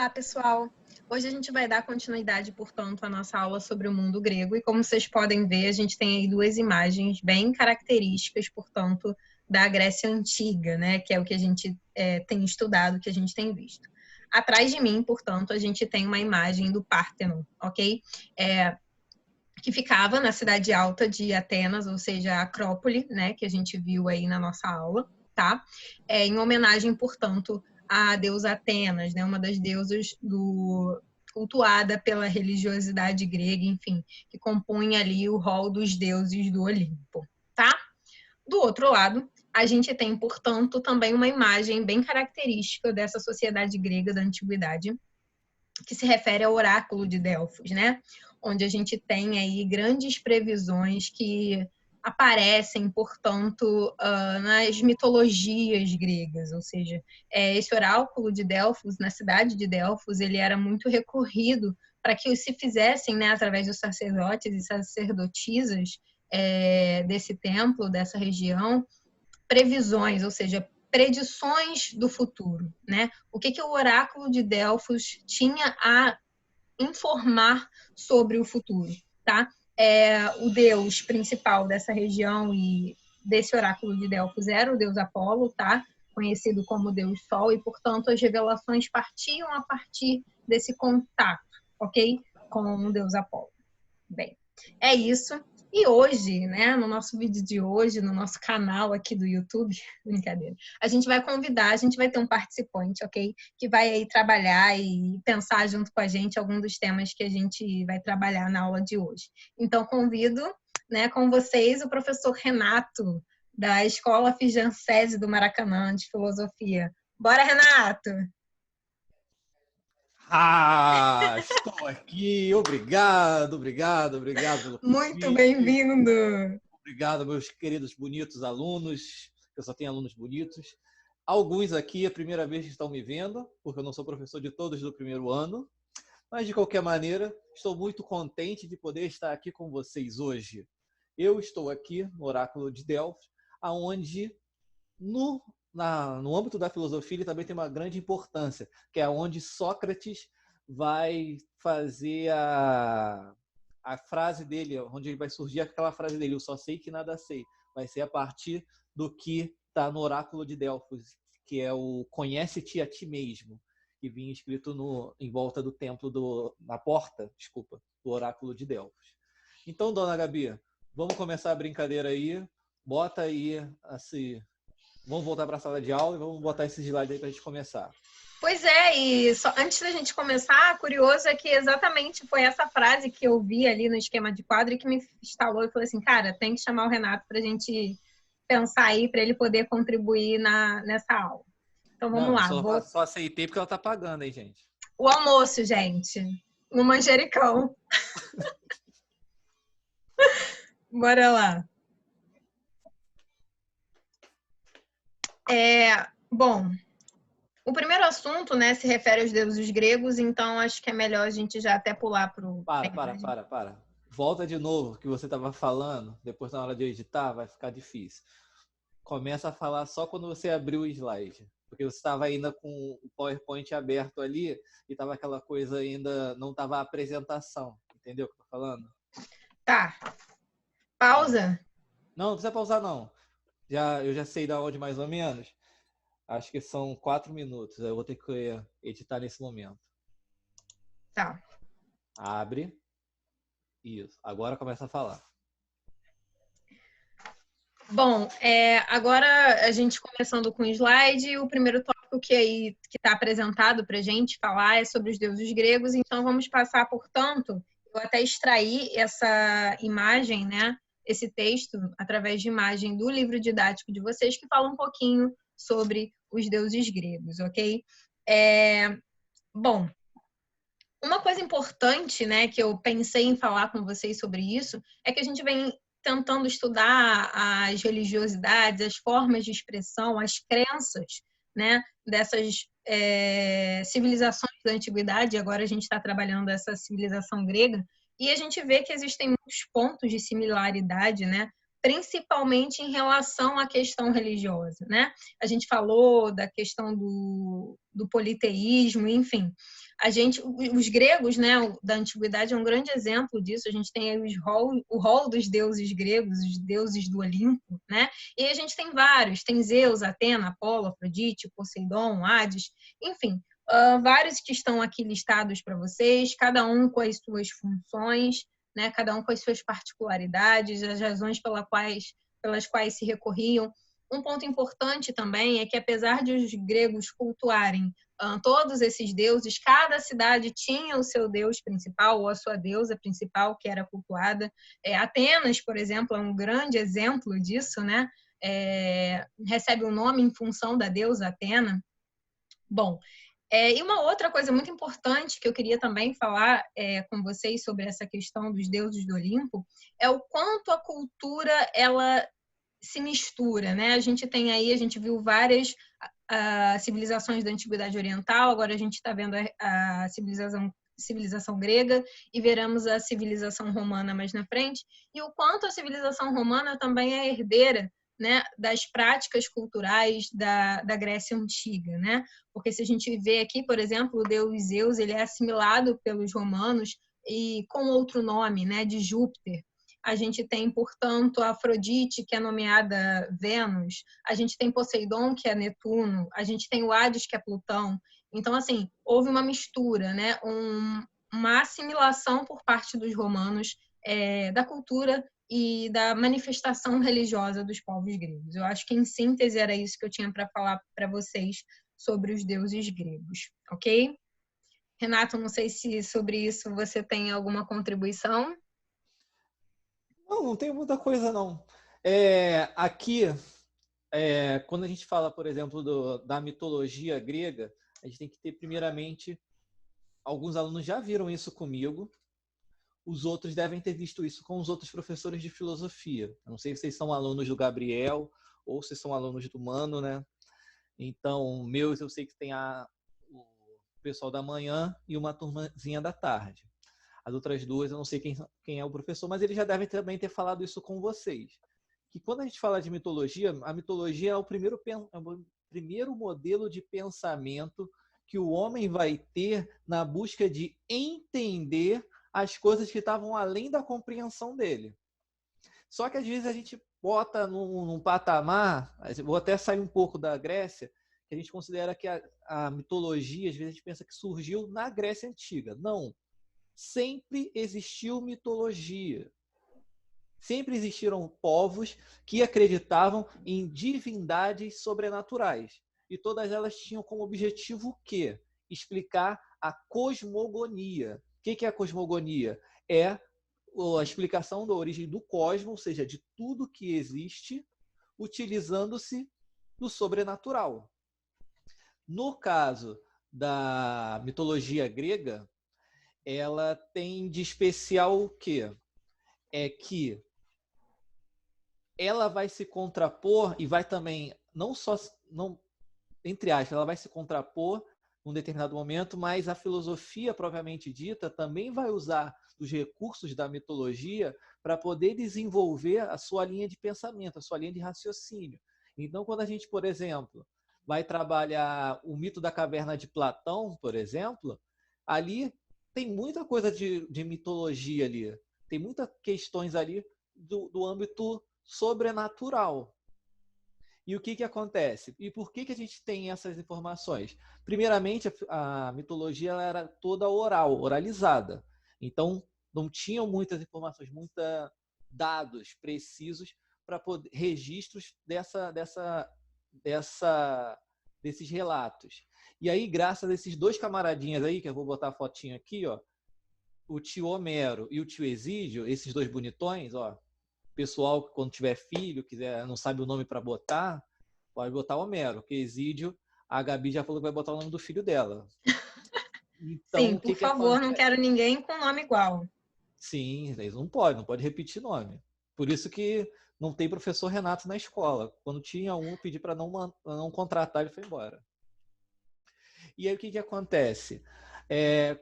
Olá, pessoal! Hoje a gente vai dar continuidade, portanto, à nossa aula sobre o mundo grego. E como vocês podem ver, a gente tem aí duas imagens bem características, portanto, da Grécia Antiga, né? Que é o que a gente tem estudado, que a gente tem visto. Atrás de mim, portanto, a gente tem uma imagem do Párteno, ok? Que ficava na cidade alta de Atenas, ou seja, a Acrópole, né? Que a gente viu aí na nossa aula, tá? Em homenagem, portanto, a deusa Atenas, né, uma das deusas cultuada pela religiosidade grega, enfim, que compunha ali o rol dos deuses do Olimpo, tá? Do outro lado, a gente tem, portanto, também uma imagem bem característica dessa sociedade grega da antiguidade, que se refere ao oráculo de Delfos, né? Onde a gente tem aí grandes previsões que aparecem, portanto, nas mitologias gregas, ou seja, esse oráculo de Delfos, na cidade de Delfos, ele era muito recorrido para que se fizessem, né, através dos sacerdotes e sacerdotisas desse templo, dessa região, previsões, ou seja, predições do futuro, né? O que o oráculo de Delfos tinha a informar sobre o futuro, tá? O deus principal dessa região e desse oráculo de Delfos era o deus Apolo, tá? Conhecido como deus Sol, e, portanto, as revelações partiam a partir desse contato, ok? Com o deus Apolo. Bem, é isso. E hoje, né, no nosso vídeo de hoje, no nosso canal aqui do YouTube, brincadeira, a gente vai ter um participante, ok? Que vai aí trabalhar e pensar junto com a gente algum dos temas que a gente vai trabalhar na aula de hoje. Então, convido, né, com vocês o professor Renato, da Escola Fijancese do Maracanã, de Filosofia. Bora, Renato! Estou aqui. Obrigado pelo Muito convite. bem-vindo! Obrigado, meus queridos, bonitos alunos. Eu só tenho alunos bonitos. Alguns aqui é a primeira vez que estão me vendo, porque eu não sou professor de todos do primeiro ano. Mas, de qualquer maneira, estou muito contente de poder estar aqui com vocês hoje. Eu estou aqui no Oráculo de Delfos, onde no âmbito da filosofia ele também tem uma grande importância, que é onde Sócrates vai fazer a frase dele, onde vai surgir aquela frase dele, eu só sei que nada sei. Vai ser a partir do que está no oráculo de Delfos, que é o conhece-te a ti mesmo, que vinha escrito em volta do templo, na porta, do oráculo de Delfos. Então, dona Gabi, vamos começar a brincadeira aí. Bota aí assim. Vamos voltar para a sala de aula e vamos botar esse slide aí para a gente começar. Pois é, e antes da gente começar, curioso é que exatamente foi essa frase que eu vi ali no esquema de quadro e que me instalou e falei assim, cara, tem que chamar o Renato para a gente pensar aí, para ele poder contribuir nessa aula. Então vamos lá. Só aceitei porque ela tá pagando, hein, gente? O almoço, gente, no Manjericão. Bora lá. Bom, o primeiro assunto, né, se refere aos deuses gregos, então acho que é melhor a gente já até pular para o... Para. Volta de novo, que você estava falando, depois na hora de editar vai ficar difícil. Começa a falar só quando você abrir o slide, porque você estava ainda com o PowerPoint aberto ali e estava aquela coisa ainda, não estava a apresentação, entendeu o que eu tô falando? Tá. Pausa? Não precisa pausar não. Eu já sei da onde mais ou menos. Acho que são 4 minutos. Eu vou ter que editar nesse momento. Tá. Abre. Isso. Agora começa a falar. Bom, agora a gente começando com o slide, o primeiro tópico que está apresentado para a gente falar é sobre os deuses gregos, então vamos passar, portanto, eu até extrair essa imagem, né, esse texto, através de imagem do livro didático de vocês, que fala um pouquinho sobre os deuses gregos, ok? Bom, uma coisa importante, né, que eu pensei em falar com vocês sobre isso, é que a gente vem tentando estudar as religiosidades, as formas de expressão, as crenças, né, dessas civilizações da antiguidade. Agora a gente está trabalhando essa civilização grega e a gente vê que existem muitos pontos de similaridade, né, principalmente em relação à questão religiosa, né? A gente falou da questão do politeísmo, enfim. Os gregos, né, da antiguidade é um grande exemplo disso. A gente tem aí o rol dos deuses gregos, os deuses do Olimpo, né? E aí a gente tem vários, tem Zeus, Atena, Apolo, Afrodite, Poseidon, Hades, enfim, vários que estão aqui listados para vocês, cada um com as suas funções, né? Cada um com as suas particularidades, as razões pelas quais se recorriam. Um ponto importante também é que, apesar de os gregos cultuarem todos esses deuses, cada cidade tinha o seu deus principal ou a sua deusa principal que era cultuada. Atenas, por exemplo, é um grande exemplo disso, né? Recebe o nome em função da deusa Atena. Bom, e uma outra coisa muito importante que eu queria também falar com vocês sobre essa questão dos deuses do Olimpo é o quanto a cultura ela se mistura, né? A gente viu várias civilizações da Antiguidade Oriental, agora a gente está vendo a civilização grega e veremos a civilização romana mais na frente, e o quanto a civilização romana também é herdeira, né, das práticas culturais da Grécia Antiga, né? Porque se a gente vê aqui, por exemplo, o deus Zeus, ele é assimilado pelos romanos e com outro nome, né, de Júpiter. A gente tem, portanto, a Afrodite, que é nomeada Vênus. A gente tem Poseidon, que é Netuno. A gente tem o Hades, que é Plutão. Então, assim, houve uma mistura, né? Uma assimilação por parte dos romanos da cultura e da manifestação religiosa dos povos gregos. Eu acho que, em síntese, era isso que eu tinha para falar para vocês sobre os deuses gregos, ok? Renato, não sei se sobre isso você tem alguma contribuição. Não tem muita coisa, não. Aqui, quando a gente fala, por exemplo, da mitologia grega, a gente tem que ter, primeiramente, alguns alunos já viram isso comigo, os outros devem ter visto isso com os outros professores de filosofia. Eu não sei se vocês são alunos do Gabriel ou se são alunos do Mano, né? Então, meus, eu sei que tem o pessoal da manhã e uma turmazinha da tarde. As outras duas, eu não sei quem é o professor, mas eles já devem também ter falado isso com vocês. Que quando a gente fala de mitologia, a mitologia é o primeiro modelo de pensamento que o homem vai ter na busca de entender as coisas que estavam além da compreensão dele. Só que às vezes a gente bota num patamar, vou até sair um pouco da Grécia, que a gente considera que a mitologia, às vezes a gente pensa que surgiu na Grécia Antiga. Não. Sempre existiu mitologia. Sempre existiram povos que acreditavam em divindades sobrenaturais. E todas elas tinham como objetivo o quê? Explicar a cosmogonia. O que é a cosmogonia? É a explicação da origem do cosmos, ou seja, de tudo que existe, utilizando-se do sobrenatural. No caso da mitologia grega, ela tem de especial o quê? É que ela vai se contrapor e vai também, entre aspas, ela vai se contrapor num determinado momento, mas a filosofia propriamente dita também vai usar os recursos da mitologia para poder desenvolver a sua linha de pensamento, a sua linha de raciocínio. Então, quando a gente, por exemplo, vai trabalhar o mito da caverna de Platão, por exemplo, ali tem muita coisa de mitologia ali, tem muitas questões ali do âmbito sobrenatural. E o que acontece? E por que a gente tem essas informações? Primeiramente, a mitologia ela era toda oral, oralizada. Então, não tinham muitas informações, muitos dados precisos para poder registros desses relatos. E aí, graças a esses dois camaradinhas aí, que eu vou botar a fotinha aqui, ó, o tio Homero e o tio Exídio, esses dois bonitões, ó, pessoal que quando tiver filho, não sabe o nome para botar, pode botar Homero, porque Exídio, a Gabi já falou que vai botar o nome do filho dela. Então, sim, por favor, não quero ninguém com nome igual. Sim, eles não pode repetir nome. Por isso que não tem professor Renato na escola. Quando tinha um, eu pedi para não contratar, ele foi embora. E aí o que acontece?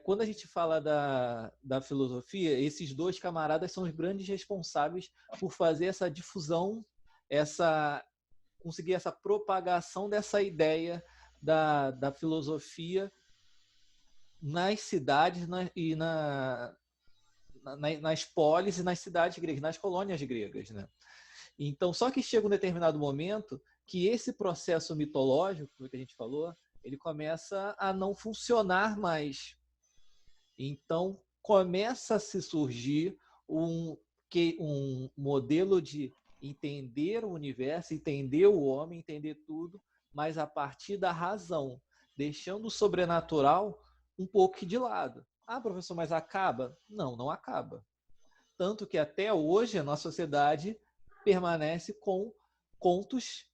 Quando a gente fala da filosofia, esses dois camaradas são os grandes responsáveis por fazer essa difusão, conseguir essa propagação dessa ideia da filosofia nas cidades nas polis e nas cidades gregas, nas colônias gregas, né? Então, só que chega um determinado momento que esse processo mitológico, que a gente falou, ele começa a não funcionar mais. Então, começa a se surgir um modelo de entender o universo, entender o homem, entender tudo, mas a partir da razão, deixando o sobrenatural um pouco de lado. Ah, professor, mas acaba? Não, não acaba. Tanto que até hoje a nossa sociedade permanece com contos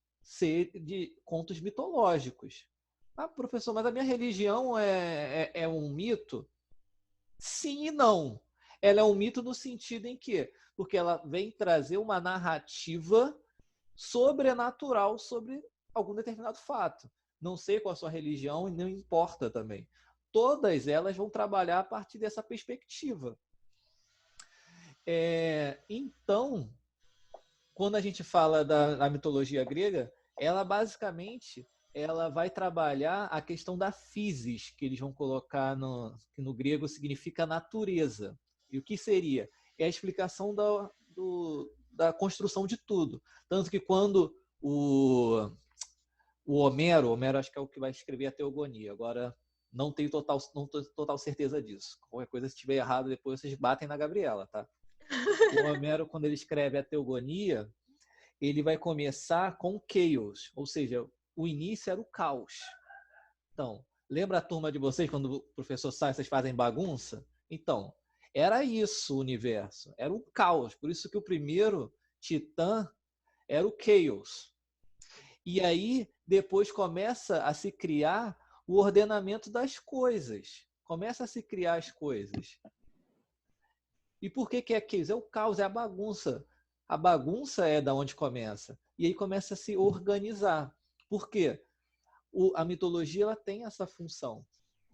mitológicos. Ah, professor, mas a minha religião é um mito? Sim e não. Ela é um mito no sentido em que, porque ela vem trazer uma narrativa sobrenatural sobre algum determinado fato. Não sei qual a sua religião e não importa também. Todas elas vão trabalhar a partir dessa perspectiva. Então, quando a gente fala da mitologia grega, ela basicamente ela vai trabalhar a questão da physis, que eles vão colocar que no grego significa natureza. E o que seria? É a explicação da construção de tudo. Tanto que quando o Homero acho que é o que vai escrever a Teogonia, agora não tenho total certeza disso. Qualquer coisa, se estiver errado, depois vocês batem na Gabriela, tá? O Homero, quando ele escreve a Teogonia, ele vai começar com o chaos, ou seja, o início era o caos. Então, lembra a turma de vocês, quando o professor sai, vocês fazem bagunça? Então, era isso o universo, era um caos. Por isso que o primeiro titã era o chaos. E aí, depois começa a se criar o ordenamento das coisas. Começa a se criar as coisas. E por que é chaos? É o caos, é a bagunça. A bagunça é da onde começa. E aí começa a se organizar. Por quê? A mitologia ela tem essa função.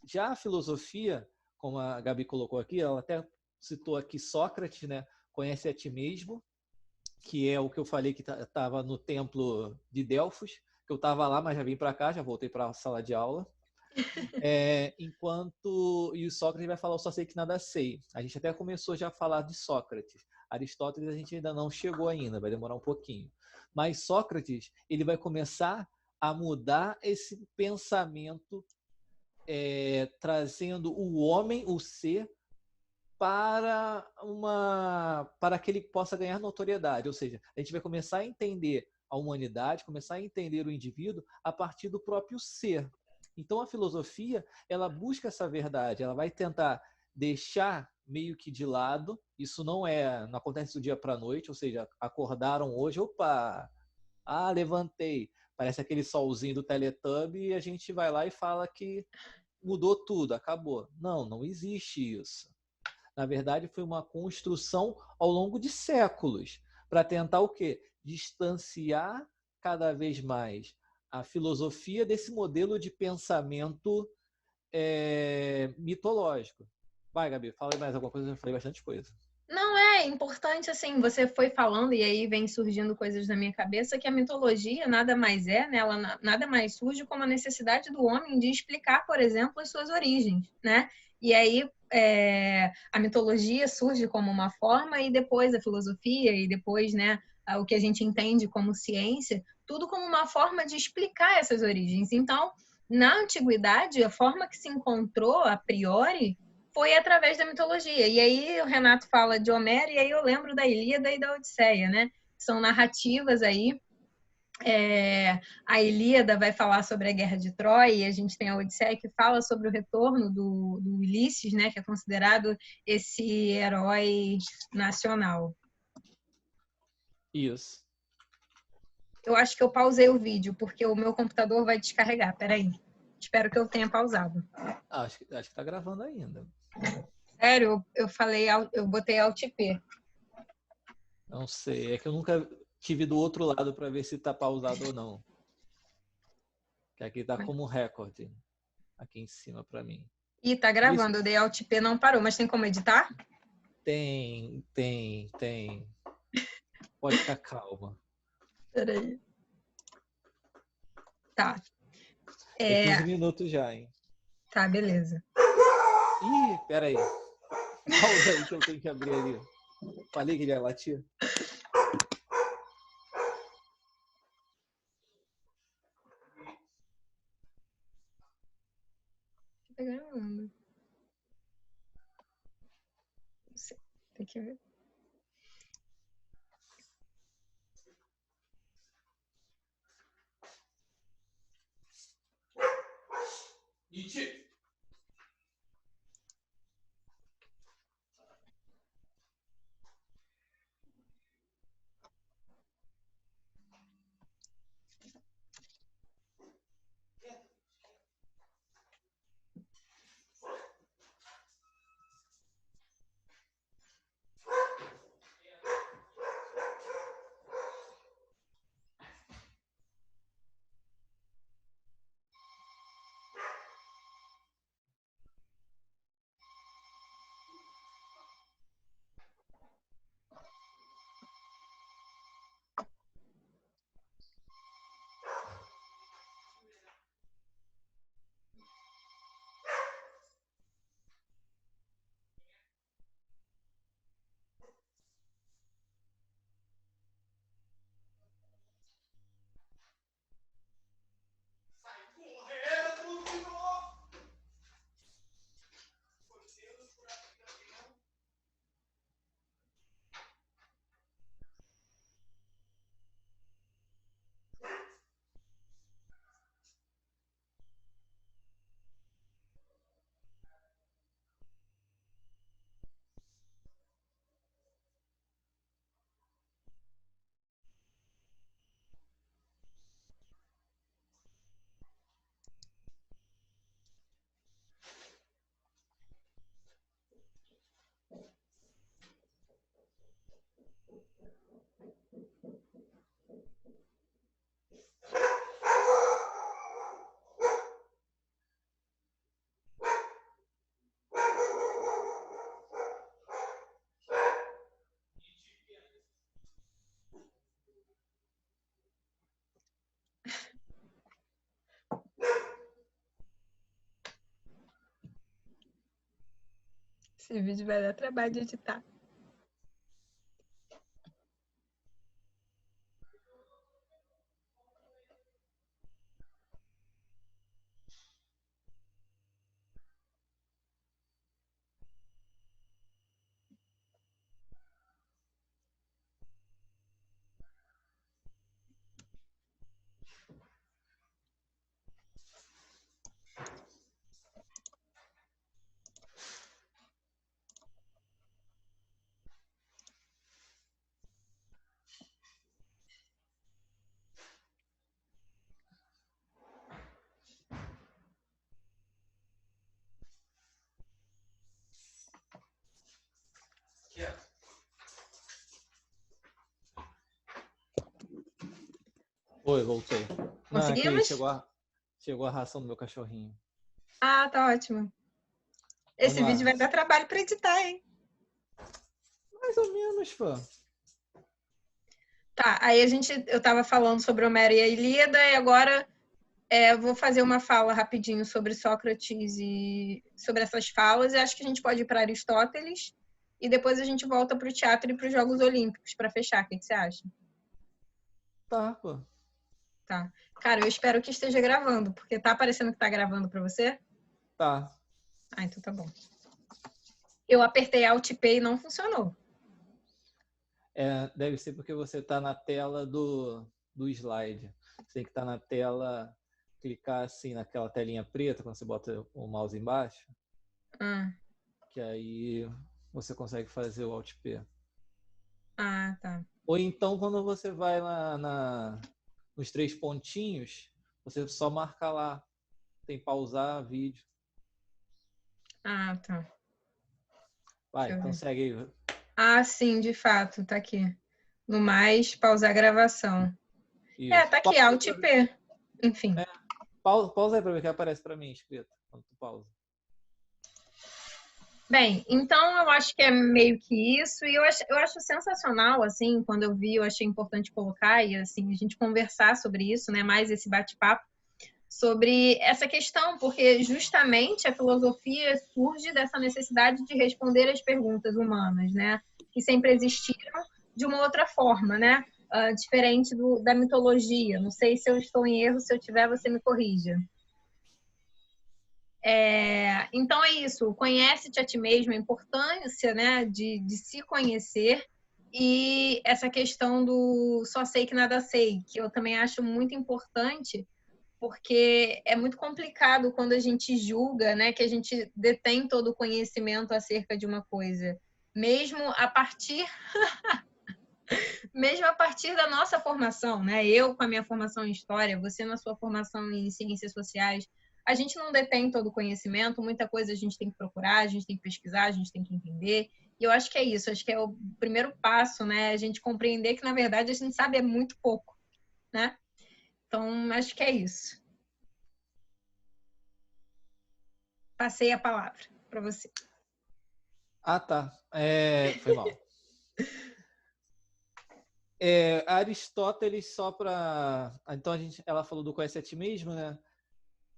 Já a filosofia, como a Gabi colocou aqui, ela até citou aqui Sócrates, né? Conhece a ti mesmo, que é o que eu falei que estava no templo de Delfos, que eu estava lá, mas já vim para cá, já voltei para a sala de aula. E o Sócrates vai falar, eu só sei que nada sei. A gente até começou já a falar de Sócrates. Aristóteles a gente ainda não chegou ainda, vai demorar um pouquinho. Mas Sócrates, ele vai começar a mudar esse pensamento, trazendo o homem, o ser, para que ele possa ganhar notoriedade. Ou seja, a gente vai começar a entender a humanidade, começar a entender o indivíduo a partir do próprio ser. Então a filosofia, ela busca essa verdade, ela vai tentar deixar meio que de lado, isso não acontece do dia para a noite, ou seja, acordaram hoje, opa, levantei, parece aquele solzinho do Teletubby e a gente vai lá e fala que mudou tudo, acabou. Não, não existe isso. Na verdade, foi uma construção ao longo de séculos para tentar o quê? Distanciar cada vez mais a filosofia desse modelo de pensamento mitológico. Vai, Gabi, fala mais alguma coisa, eu falei bastante coisa. Não, é importante, assim, você foi falando e aí vem surgindo coisas na minha cabeça, que a mitologia nada mais é, né? Ela nada mais surge como a necessidade do homem de explicar, por exemplo, as suas origens, né? E aí a mitologia surge como uma forma e depois a filosofia e depois, né, o que a gente entende como ciência, tudo como uma forma de explicar essas origens. Então, na antiguidade, a forma que se encontrou a priori foi através da mitologia. E aí o Renato fala de Homero, e aí eu lembro da Ilíada e da Odisseia, né? São narrativas aí. A Ilíada vai falar sobre a Guerra de Troia, e a gente tem a Odisseia que fala sobre o retorno do Ulisses, né? Que é considerado esse herói nacional. Isso. Eu acho que eu pausei o vídeo, porque o meu computador vai descarregar. Peraí. Espero que eu tenha pausado. Acho que está gravando ainda. Sério, eu botei Alt P. Não sei, é que eu nunca tive do outro lado para ver se está pausado ou não. Que aqui está como recorde, aqui em cima para mim. Ih, tá gravando, eu dei Alt P, não parou, mas tem como editar? Tem. Pode ficar calma. Peraí. Tá. Tem 15 minutos já, hein? Tá, beleza. Ih, peraí. Pausa aí que eu tenho que abrir ali. Falei que ele ia latir. Tá gravando. Não sei. Tem que ver. Iti. Esse vídeo vai dar trabalho de editar. Oi, voltei. Não, aqui Conseguimos? chegou a ração do meu cachorrinho. Ah, tá ótimo. Vamos Esse lá. vídeo vai dar trabalho para editar, hein? Mais ou menos, pô. Tá, aí eu tava falando sobre Homero e a Ilíada, e agora eu vou fazer uma fala rapidinho sobre Sócrates e sobre essas falas, e acho que a gente pode ir para Aristóteles, e depois a gente volta para o teatro e para os Jogos Olímpicos para fechar. O que você acha? Tá, pô. Tá. Cara, eu espero que esteja gravando, porque tá aparecendo que tá gravando para você? Tá. Ah, então tá bom. Eu apertei Alt P e não funcionou. Deve ser porque você tá na tela do slide. Você tem que estar na tela, clicar assim naquela telinha preta quando você bota o mouse embaixo, Ah, que aí você consegue fazer o Alt P. tá. Ou então quando você vai nos 3 pontinhos, você só marca lá. Tem pausar vídeo. Ah, tá. Vai, Deixa eu então ver. segue aí. Ah, sim, de fato, tá aqui. No mais, pausar a gravação. Isso. Tá aqui, Alt P. Enfim. Pausa aí pra ver o que aparece pra mim escrito quando tu pausa. Bem, então eu acho que é meio que isso, e eu acho sensacional, assim, quando eu vi, eu achei importante colocar, e assim, a gente conversar sobre isso, né, mais esse bate-papo, sobre essa questão, porque justamente a filosofia surge dessa necessidade de responder às perguntas humanas, né? Que sempre existiram de uma outra forma, né? Diferente da mitologia. Não sei se eu estou em erro, se eu tiver, você me corrija. Então é isso, conhece-te a ti mesmo, a importância, né, de se conhecer, e essa questão do só sei que nada sei, que eu também acho muito importante, porque é muito complicado quando a gente julga, né, que a gente detém todo o conhecimento acerca de uma coisa, mesmo a partir mesmo a partir da nossa formação, né? Eu com a minha formação em história, você na sua formação em ciências sociais, a gente não detém todo o conhecimento, muita coisa a gente tem que procurar, a gente tem que pesquisar, a gente tem que entender. E eu acho que é isso, acho que é o primeiro passo, né? A gente compreender que, na verdade, a gente sabe é muito pouco, né? Então, acho que é isso. Passei a palavra para você. Ah, tá. Foi mal. Aristóteles, só para. Então, ela falou do conhece a ti mesmo, né?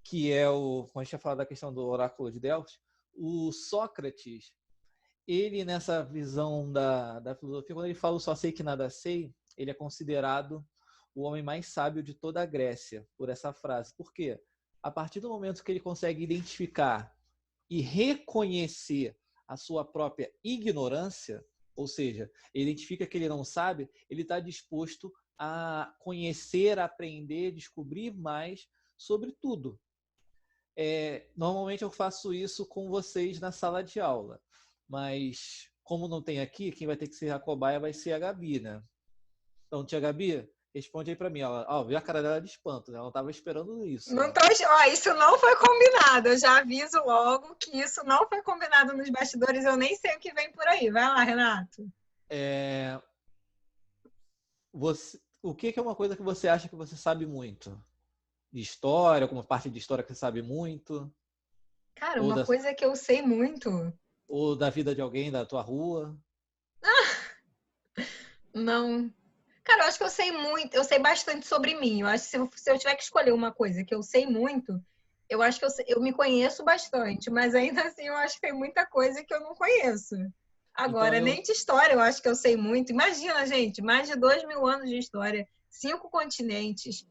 Que é o. Quando a gente ia falar da questão do oráculo de Delfos, o Sócrates, ele, nessa visão da filosofia, quando ele fala o só sei que nada sei, ele é considerado o homem mais sábio de toda a Grécia, por essa frase. Por quê? A partir do momento que ele consegue identificar e reconhecer a sua própria ignorância, ou seja, ele identifica que ele não sabe, ele está disposto a conhecer, aprender, descobrir mais sobre tudo. Normalmente eu faço isso com vocês na sala de aula, mas como não tem aqui, quem vai ter que ser a cobaia vai ser a Gabi, né? Então, tia Gabi, responde aí para mim. Ela, viu a cara dela de espanto, né? Ela não estava esperando isso. Não tô, isso não foi combinado. Eu já aviso logo que isso não foi combinado nos bastidores. Eu nem sei o que vem por aí. Vai lá, Renato. O que é uma coisa que você acha que você sabe muito? De história, alguma parte de história que você sabe muito? Cara, uma coisa que eu sei muito. Ou da vida de alguém da tua rua? Não. Cara, eu acho que eu sei muito, eu sei bastante sobre mim. Eu acho que se eu tiver que escolher uma coisa que eu sei muito, eu acho que eu me conheço bastante, mas ainda assim eu acho que tem muita coisa que eu não conheço. Agora, Então, nem de história eu acho que eu sei muito. Imagina, gente, mais de 2.000 anos de história, 5 continentes.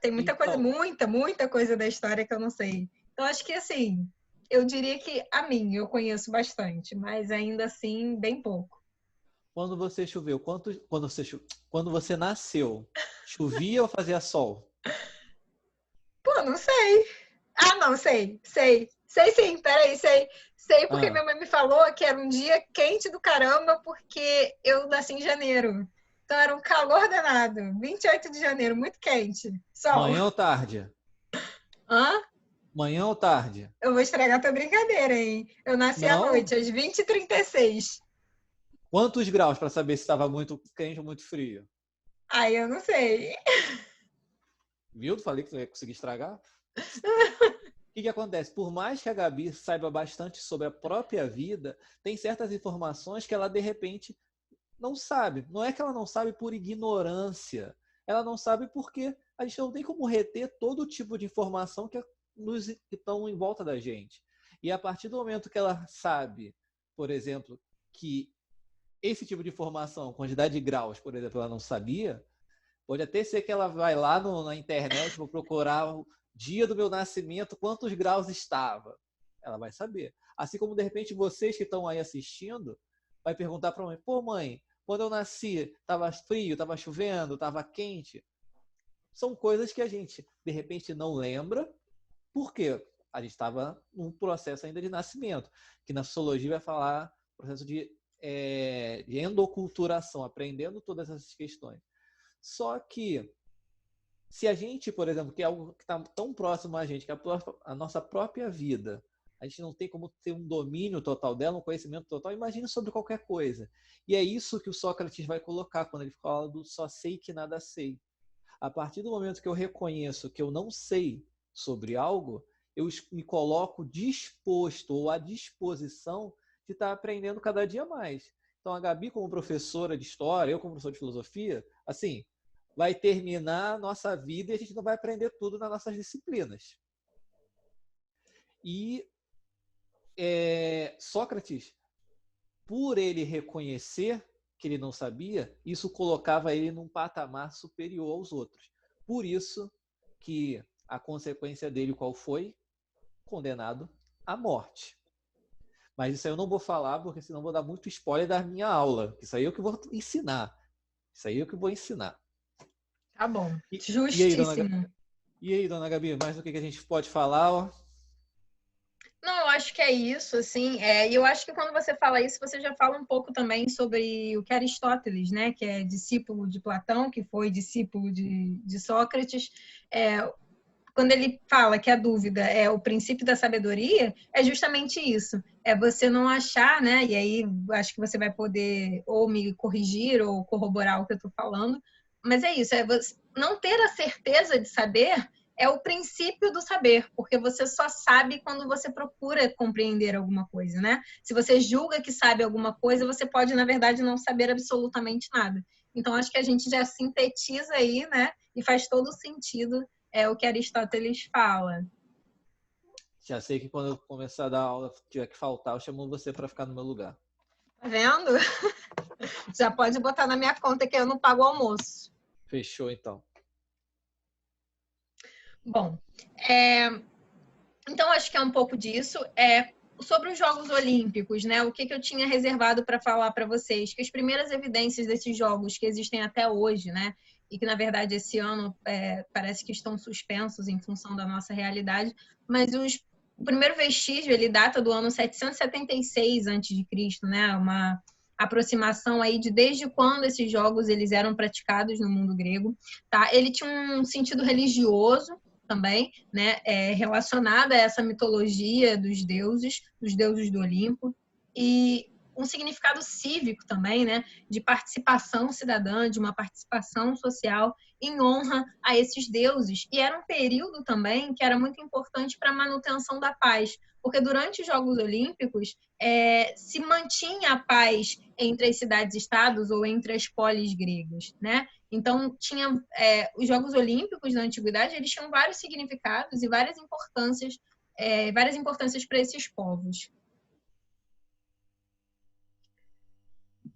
Tem muita coisa, muita coisa da história que eu não sei. Então, acho que assim, eu diria que a mim eu conheço bastante, mas ainda assim, bem pouco. quando você choveu, quando você nasceu, chovia ou fazia sol? Pô, não sei. Ah, não, sei. Sei sim, peraí, sei. Sei porque minha mãe me falou que era um dia quente do caramba, porque eu nasci em janeiro. Então era um calor danado. 28 de janeiro, muito quente. Sol. Manhã ou tarde? Hã? Manhã ou tarde? Eu vou estragar tua brincadeira, hein? Eu nasci à Não? noite, às 20h36. Quantos graus para saber se estava muito quente ou muito frio? Aí eu não sei. Viu? Falei que tu ia conseguir estragar. O que acontece? Por mais que a Gabi saiba bastante sobre a própria vida, tem certas informações que ela, de repente, não sabe. Não é que ela não sabe por ignorância. Ela não sabe porque a gente não tem como reter todo tipo de informação que estão em volta da gente. E a partir do momento que ela sabe, por exemplo, que esse tipo de informação, quantidade de graus, por exemplo, ela não sabia, pode até ser que ela vai lá na internet, vou procurar o dia do meu nascimento, quantos graus estava. Ela vai saber. Assim como, de repente, vocês que estão aí assistindo, vai perguntar para a mãe, pô, mãe, quando eu nasci, estava frio, estava chovendo, estava quente? São coisas que a gente, de repente, não lembra. Por quê? A gente estava num processo ainda de nascimento, que na sociologia vai falar processo de endoculturação, aprendendo todas essas questões. Só que, se a gente, por exemplo, que é algo que está tão próximo a gente, que é a nossa própria vida, a gente não tem como ter um domínio total dela, um conhecimento total, imagine sobre qualquer coisa. E é isso que o Sócrates vai colocar quando ele fala do só sei que nada sei. A partir do momento que eu reconheço que eu não sei sobre algo, eu me coloco disposto ou à disposição de estar aprendendo cada dia mais. Então, a Gabi, como professora de história, eu, como professor de filosofia, assim, vai terminar a nossa vida e a gente não vai aprender tudo nas nossas disciplinas. E Sócrates, por ele reconhecer que ele não sabia, isso colocava ele num patamar superior aos outros. Por isso que a consequência dele qual foi? Condenado à morte. Mas isso aí eu não vou falar, porque senão vou dar muito spoiler da minha aula. Isso aí é o que eu vou ensinar. Isso aí é o que eu vou ensinar. Tá bom. E aí, Justíssimo. dona Gabi, mais o que a gente pode falar? Ó? Não, eu acho que é isso, assim, e eu acho que quando você fala isso, você já fala um pouco também sobre o que Aristóteles, né, que é discípulo de Platão, que foi discípulo de Sócrates, quando ele fala que a dúvida é o princípio da sabedoria, é justamente isso, é você não achar, né, e aí acho que você vai poder ou me corrigir ou corroborar o que eu estou falando, mas é isso, é você não ter a certeza de saber é o princípio do saber, porque você só sabe quando você procura compreender alguma coisa, né? Se você julga que sabe alguma coisa, você pode, na verdade, não saber absolutamente nada. Então, acho que a gente já sintetiza aí, né? E faz todo sentido o que Aristóteles fala. Já sei que quando eu começar a dar aula, tiver que faltar, eu chamo você para ficar no meu lugar. Tá vendo? Já pode botar na minha conta que eu não pago o almoço. Fechou, então. Bom, então acho que é um pouco disso. Sobre os Jogos Olímpicos, né? O que eu tinha reservado para falar para vocês? Que as primeiras evidências desses jogos que existem até hoje, né? E que, na verdade, esse ano parece que estão suspensos em função da nossa realidade, mas o primeiro vestígio, ele data do ano 776 a.C., né? Uma aproximação aí de desde quando esses jogos eles eram praticados no mundo grego, tá? Ele tinha um sentido religioso também, né, relacionada a essa mitologia dos deuses do Olimpo, e um significado cívico também, né, de participação cidadã, de uma participação social em honra a esses deuses. E era um período também que era muito importante para a manutenção da paz, porque durante os Jogos Olímpicos se mantinha a paz entre as cidades-estados ou entre as polis gregas, né? Então, os Jogos Olímpicos na Antiguidade, eles tinham vários significados e várias importâncias para esses povos.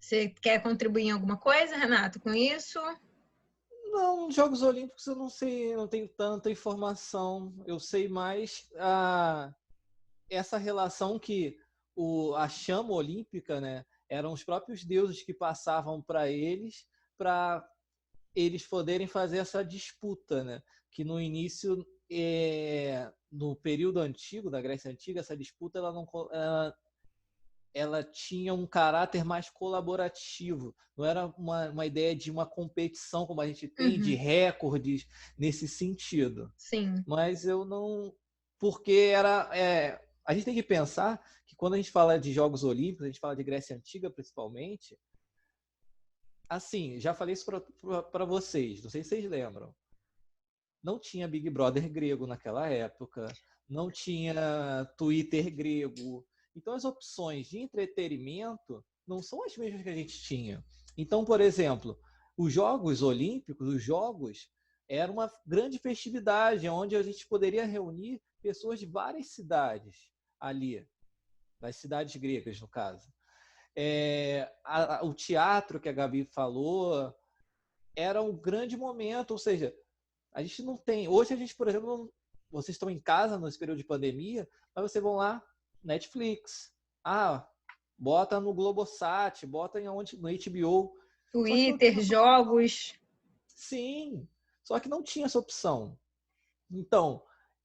Você quer contribuir em alguma coisa, Renato, com isso? Não, nos Jogos Olímpicos eu não sei, não tenho tanta informação. Eu sei mais essa relação que a chama olímpica, né, eram os próprios deuses que passavam para eles poderem fazer essa disputa, né? Que no início, no período antigo, da Grécia Antiga, essa disputa ela tinha um caráter mais colaborativo. Não era uma ideia de uma competição como a gente tem, de recordes nesse sentido. Sim. Mas eu não... Porque a gente tem que pensar que quando a gente fala de Jogos Olímpicos, a gente fala de Grécia Antiga principalmente, assim, já falei isso para vocês, não sei se vocês lembram. Não tinha Big Brother grego naquela época, não tinha Twitter grego. Então, as opções de entretenimento não são as mesmas que a gente tinha. Então, por exemplo, os Jogos Olímpicos, os Jogos, era uma grande festividade onde a gente poderia reunir pessoas de várias cidades ali, das cidades gregas, no caso. O teatro que a Gabi falou era um grande momento, ou seja, a gente não tem. Hoje a gente, por exemplo, vocês estão em casa nesse período de pandemia, mas vocês vão lá, Netflix. Bota no Globosat, bota no HBO. Twitter, jogos. Sim, só que não tinha essa opção. Então,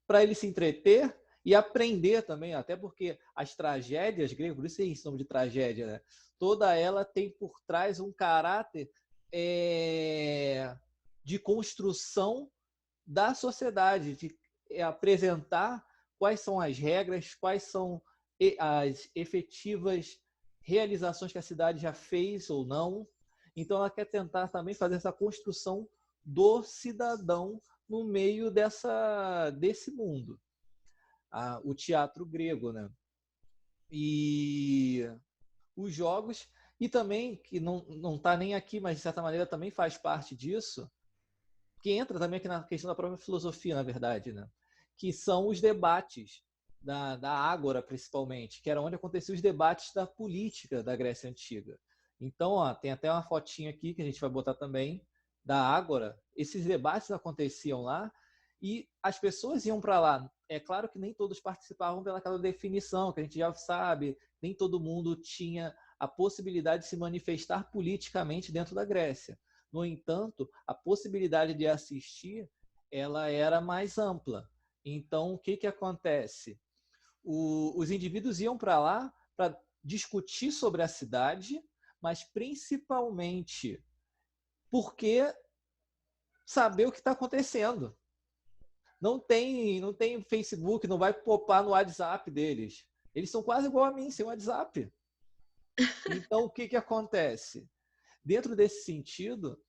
para ele se entreter e aprender também, até porque as tragédias gregas, por isso tem esse nome de tragédia, né? Toda ela tem por trás um caráter de construção da sociedade, de apresentar quais são as regras, quais são as efetivas realizações que a cidade já fez ou não. Então, ela quer tentar também fazer essa construção do cidadão no meio desse mundo. O teatro grego, né? E os jogos, e também, que não está nem aqui, mas de certa maneira também faz parte disso, que entra também aqui na questão da própria filosofia, na verdade, né? Que são os debates da Ágora, principalmente, que era onde aconteciam os debates da política da Grécia Antiga. Então, ó, tem até uma fotinha aqui que a gente vai botar também da Ágora. Esses debates aconteciam lá e as pessoas iam para lá. É claro que nem todos participavam pelaquela definição, que a gente já sabe, nem todo mundo tinha a possibilidade de se manifestar politicamente dentro da Grécia. No entanto, a possibilidade de assistir, ela era mais ampla. Então, o que que acontece? Os indivíduos iam para lá para discutir sobre a cidade, mas principalmente porque saber o que está acontecendo. Não tem Facebook, não vai popar no WhatsApp deles. Eles são quase igual a mim, sem WhatsApp. Então, o que que acontece? Dentro desse sentido,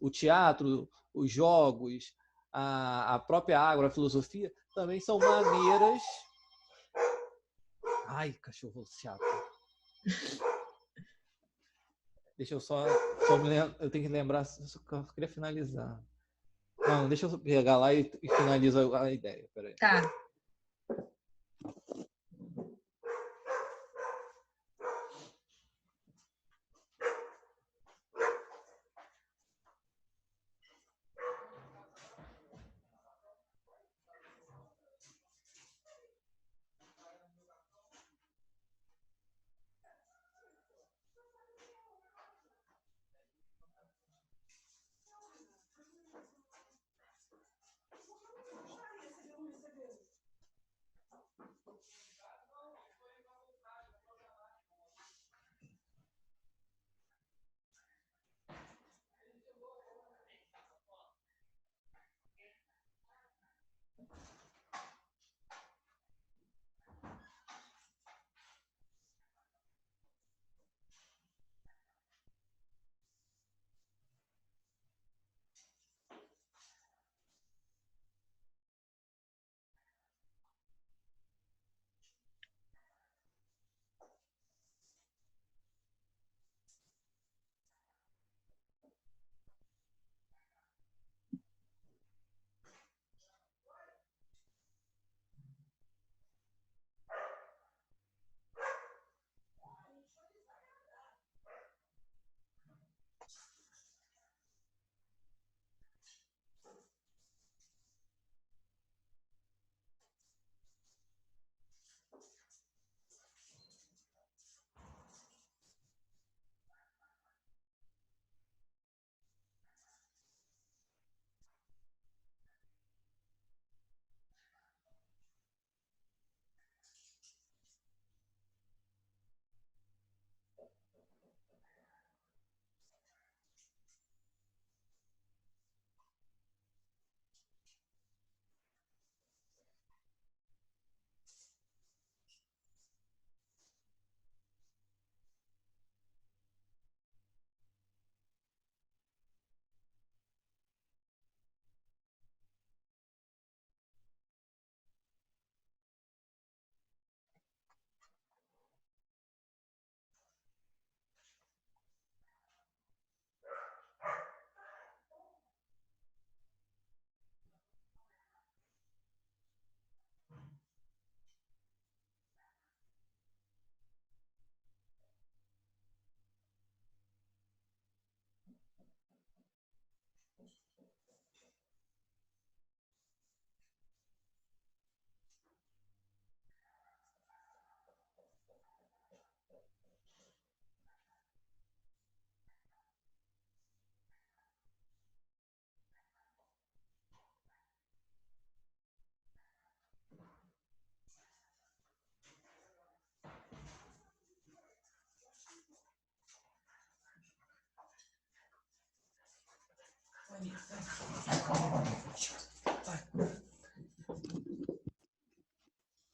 o teatro, os jogos, a própria agro, a filosofia, também são maneiras... Ai, cachorro chato. Deixa eu só me lembrar, eu tenho que lembrar, eu queria finalizar. Não, deixa eu pegar lá e finalizo a ideia. Peraí. Tá.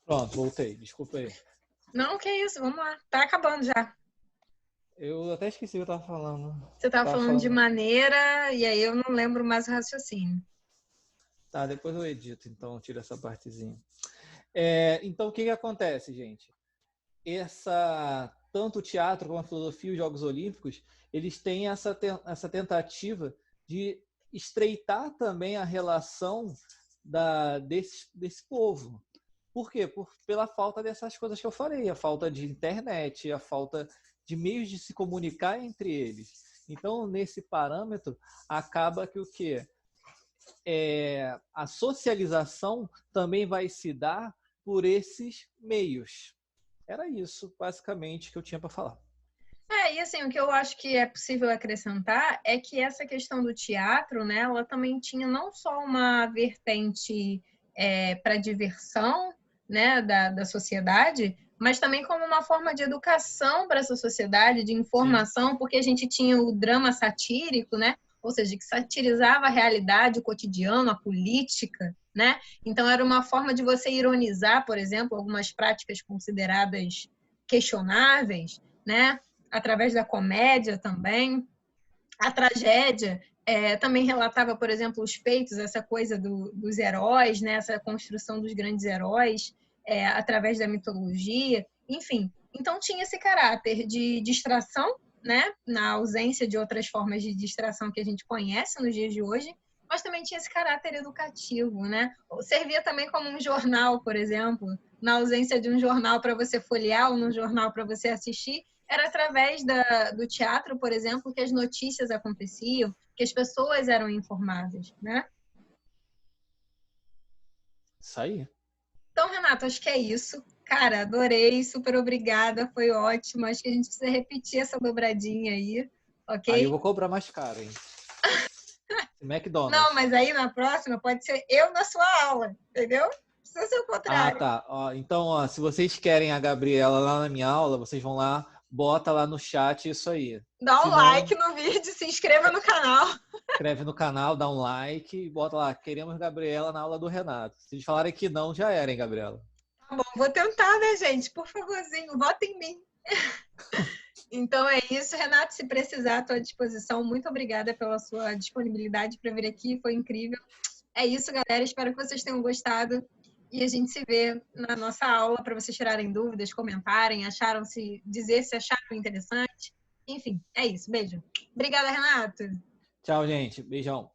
Pronto, voltei. Desculpa aí. Não, que isso, vamos lá. Tá acabando já. Eu até esqueci o que eu estava falando. Você estava falando de maneira, e aí eu não lembro mais o raciocínio. Tá, depois eu edito, então tiro essa partezinha. Então, o que acontece, gente? tanto o teatro como a filosofia e os Jogos Olímpicos, eles têm essa tentativa de estreitar também a relação desse povo. Por quê? Pela falta dessas coisas que eu falei, a falta de internet, a falta de meios de se comunicar entre eles. Então, nesse parâmetro, acaba que o quê? A socialização também vai se dar por esses meios. Era isso, basicamente, que eu tinha para falar. E assim, o que eu acho que é possível acrescentar é que essa questão do teatro, né, ela também tinha não só uma vertente para diversão, né, da sociedade, mas também como uma forma de educação para essa sociedade, de informação, porque a gente tinha o drama satírico, né, ou seja, que satirizava a realidade, o cotidiano, a política, né? Então era uma forma de você ironizar, por exemplo, algumas práticas consideradas questionáveis, né? Através da comédia também. A tragédia também relatava, por exemplo, os feitos, essa coisa dos heróis, né? Essa construção dos grandes heróis através da mitologia, enfim. Então tinha esse caráter de distração, né? Na ausência de outras formas de distração que a gente conhece nos dias de hoje, mas também tinha esse caráter educativo, né? Servia também como um jornal, por exemplo, na ausência de um jornal para você folhear ou num jornal para você assistir, era através do teatro, por exemplo, que as notícias aconteciam, que as pessoas eram informadas, né? Isso aí. Então, Renato, acho que é isso. Cara, adorei, super obrigada, foi ótimo. Acho que a gente precisa repetir essa dobradinha aí, ok? Aí eu vou cobrar mais caro, hein? McDonald's. Não, mas aí na próxima pode ser eu na sua aula, entendeu? Precisa ser o contrário. Tá. Então, se vocês querem a Gabriela lá na minha aula, vocês vão lá, bota lá no chat isso aí. Dá um like no vídeo, se inscreva no canal. Inscreve no canal, dá um like e bota lá, queremos Gabriela na aula do Renato. Se eles falarem que não, já era, hein, Gabriela? Tá bom, vou tentar, né, gente? Por favorzinho, vota em mim. Então é isso, Renato, se precisar, à tua disposição. Muito obrigada pela sua disponibilidade para vir aqui, foi incrível. É isso, galera, espero que vocês tenham gostado e a gente se vê na nossa aula para vocês tirarem dúvidas, comentarem, dizer se acharam interessante. Enfim, é isso, beijo. Obrigada, Renato. Tchau, gente. Beijão.